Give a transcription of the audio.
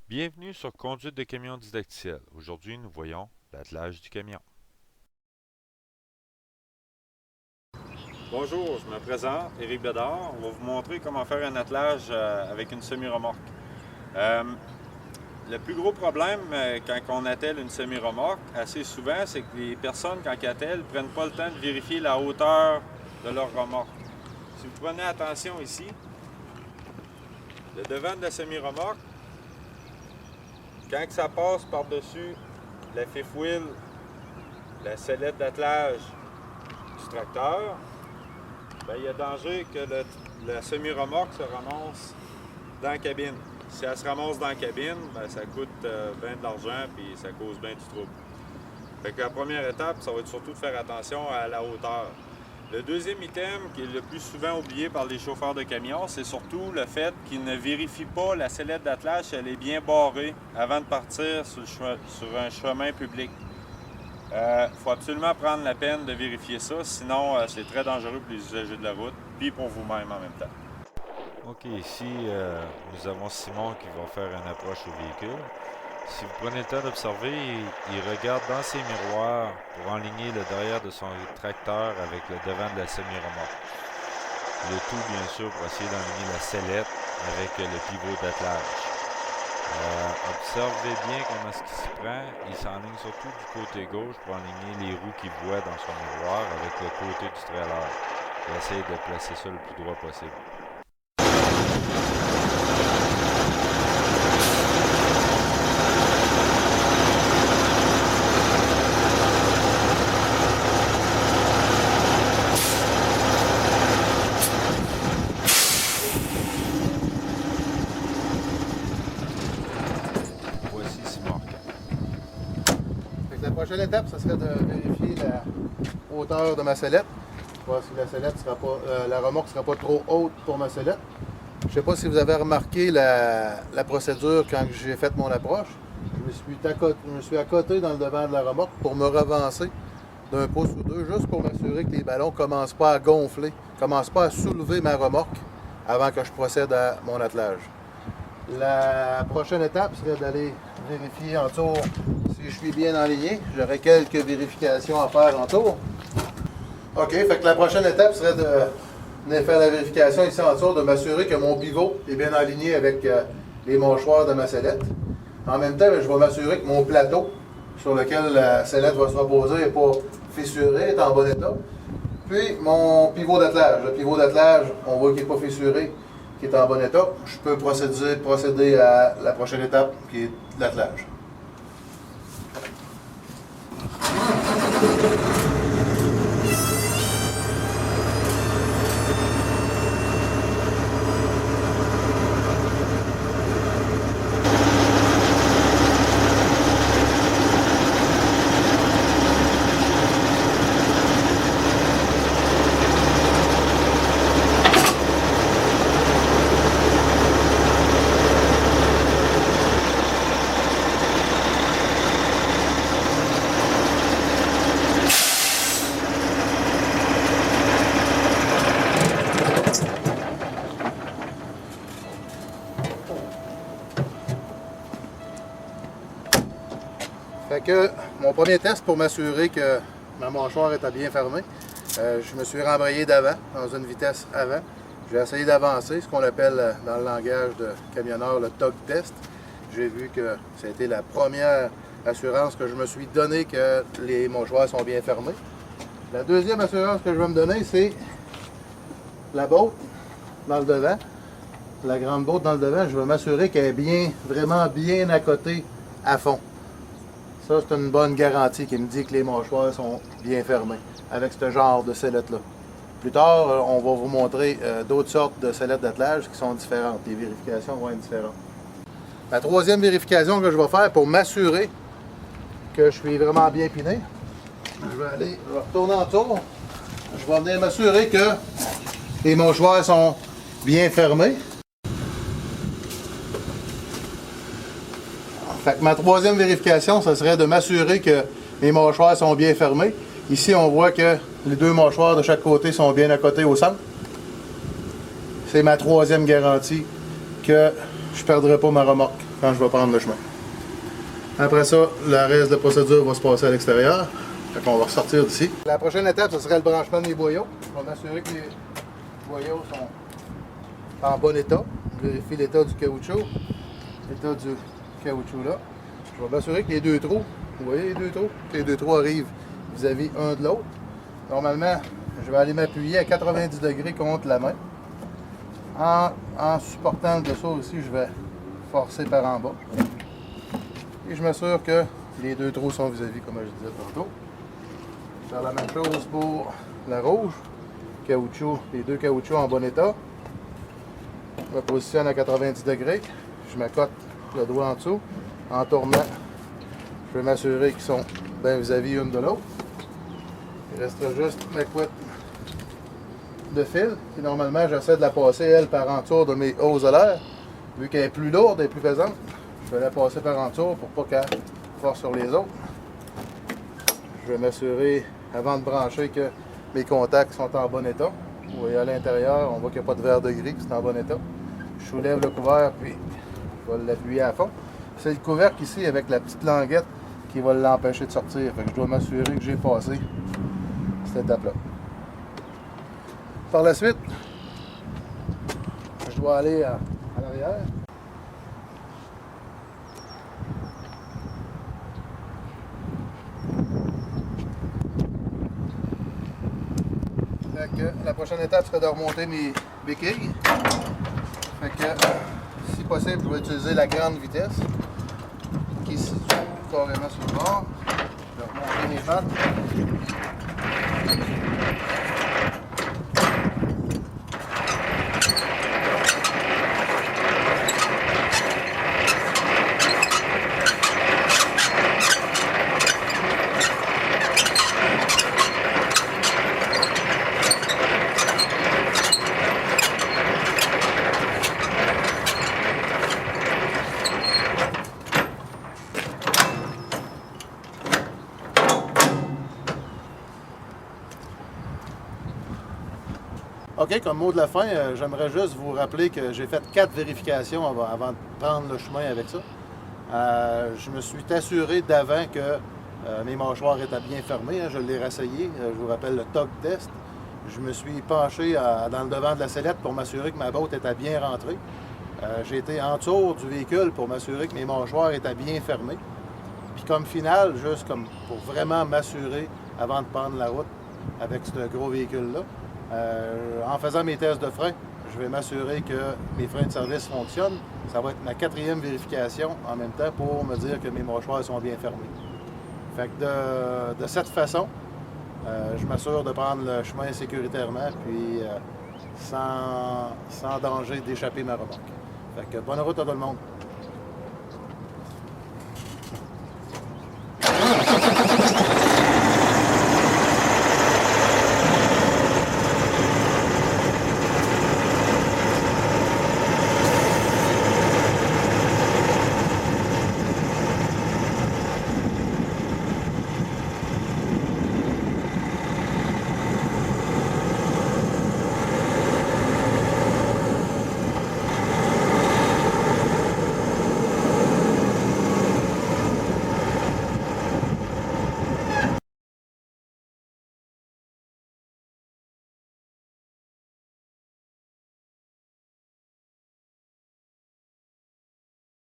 Bienvenue sur Conduite de camion didacticiel. Aujourd'hui, nous voyons l'attelage du camion. Bonjour, je me présente, Éric Bédard. On va vous montrer comment faire un attelage avec une semi-remorque. Le plus gros problème quand on attelle une semi-remorque, assez souvent, c'est que les personnes, quand elles attellent, ne prennent pas le temps de vérifier la hauteur de leur remorque. Si vous prenez attention ici, le devant de la semi-remorque, quand ça passe par-dessus la fifth wheel, la sellette d'attelage du tracteur, bien, il y a danger que la semi-remorque se ramasse dans la cabine. Si elle se ramasse dans la cabine, bien, ça coûte bien de l'argent et ça cause bien du trouble. Fait que la première étape, ça va être surtout de faire attention à la hauteur. Le deuxième item qui est le plus souvent oublié par les chauffeurs de camions, c'est surtout le fait qu'ils ne vérifient pas la sellette d'attelage si elle est bien barrée avant de partir sur un chemin public. Il faut absolument prendre la peine de vérifier ça, sinon c'est très dangereux pour les usagers de la route, puis pour vous-même en même temps. OK, ici nous avons Simon qui va faire une approche au véhicule. Si vous prenez le temps d'observer, il regarde dans ses miroirs pour enligner le derrière de son tracteur avec le devant de la semi-remorque. Le tout, bien sûr, pour essayer d'enligner la sellette avec le pivot d'attelage. Observez bien comment est-ce qu'il s'y prend. Il s'enligne surtout du côté gauche pour enligner les roues qu'il voit dans son miroir avec le côté du trailer. Il essaie de placer ça le plus droit possible. Voici Simon. La prochaine étape, ce serait de vérifier la hauteur de ma sellette. Voir si la remorque ne sera pas trop haute pour ma sellette. Je ne sais pas si vous avez remarqué la procédure quand j'ai fait mon approche. Je me suis accoté dans le devant de la remorque pour me revancer d'un pouce ou deux, juste pour m'assurer que les ballons ne commencent pas à gonfler, ne commencent pas à soulever ma remorque avant que je procède à mon attelage. La prochaine étape serait d'aller vérifier en tour si je suis bien aligné. J'aurai quelques vérifications à faire en tour. OK, fait que la prochaine étape serait de venir faire la vérification ici en tour, de m'assurer que mon pivot est bien aligné avec les mâchoires de ma sellette. En même temps, je vais m'assurer que mon plateau sur lequel la sellette va se reposer n'est pas fissuré, est en bon état. Puis mon pivot d'attelage. Le pivot d'attelage, on voit qu'il n'est pas fissuré, qui est en bon état. Je peux procéder à la prochaine étape qui est l'attelage. Fait que mon premier test pour m'assurer que ma mâchoire était bien fermée, je me suis rembrayé d'avant, dans une vitesse avant. J'ai essayé d'avancer, ce qu'on appelle dans le langage de camionneur le tug test. J'ai vu que c'était la première assurance que je me suis donné que les mâchoires sont bien fermées. La deuxième assurance que je vais me donner, c'est la botte dans le devant. La grande botte dans le devant, je vais m'assurer qu'elle est bien, vraiment bien accotée à fond. Ça, c'est une bonne garantie qui me dit que les mâchoires sont bien fermées avec ce genre de sellette-là. Plus tard, on va vous montrer d'autres sortes de sellettes d'attelage qui sont différentes. Les vérifications vont être différentes. La troisième vérification que je vais faire pour m'assurer que je suis vraiment bien piné, je vais retourner en tour. Je vais venir m'assurer que les mâchoires sont bien fermées. Fait que ma troisième vérification, ce serait de m'assurer que mes mâchoires sont bien fermées. Ici, on voit que les deux mâchoires de chaque côté sont bien accotés au centre. C'est ma troisième garantie que je ne perdrai pas ma remorque. quand je vais prendre le chemin. Après ça, le reste de la procédure va se passer à l'extérieur. Fait qu'on va ressortir d'ici. La prochaine étape, ce serait le branchement des boyaux. On va m'assurer que les boyaux sont en bon état. Vérifier l'état du caoutchouc. L'état du caoutchouc là. Je vais m'assurer que les deux trous, vous voyez les deux trous? Que les deux trous arrivent vis-à-vis un de l'autre. Normalement, je vais aller m'appuyer à 90 degrés contre la main. En supportant le dessous aussi, je vais forcer par en bas. Et je m'assure que les deux trous sont vis-à-vis, comme je disais tantôt. Je vais faire la même chose pour la rouge. Caoutchouc, les deux caoutchoucs en bon état. Je me positionne à 90 degrés. Je m'accote le doigt en dessous. En tournant, je vais m'assurer qu'ils sont bien vis-à-vis une de l'autre. Il restera juste ma couette de fil. Et normalement, j'essaie de la passer, elle, par en dessous de mes hauts olaires. Vu qu'elle est plus lourde et plus pesante, je vais la passer par en dessous pour pas qu'elle force sur les autres. Je vais m'assurer, avant de brancher, que mes contacts sont en bon état. Vous voyez à l'intérieur, on voit qu'il n'y a pas de verre de gris, c'est en bon état. Je soulève le couvercle, puis je vais l'appuyer à fond. C'est le couvercle ici avec la petite languette qui va l'empêcher de sortir. Fait que je dois m'assurer que j'ai passé cette étape-là. Par la suite, je dois aller à l'arrière. Fait que la prochaine étape serait de remonter mes béquilles. Fait que, si possible, je vais utiliser la grande vitesse qui est située carrément sur le bord. Je vais remonter mes pattes. OK, comme mot de la fin, j'aimerais juste vous rappeler que j'ai fait 4 vérifications avant de prendre le chemin avec ça. Je me suis assuré d'avant que mes mâchoires étaient bien fermées. Je l'ai rassayé. Je vous rappelle le TOG test. Je me suis penché dans le devant de la sellette pour m'assurer que ma botte était bien rentrée. J'ai été en dessous du véhicule pour m'assurer que mes mâchoires étaient bien fermées. Puis comme finale, juste comme pour vraiment m'assurer avant de prendre la route avec ce gros véhicule-là, en faisant mes tests de frein, je vais m'assurer que mes freins de service fonctionnent. Ça va être ma 4e vérification en même temps pour me dire que mes mâchoires sont bien fermées. Fait que de cette façon, je m'assure de prendre le chemin sécuritairement puis sans danger d'échapper ma remorque. Fait que bonne route à tout le monde.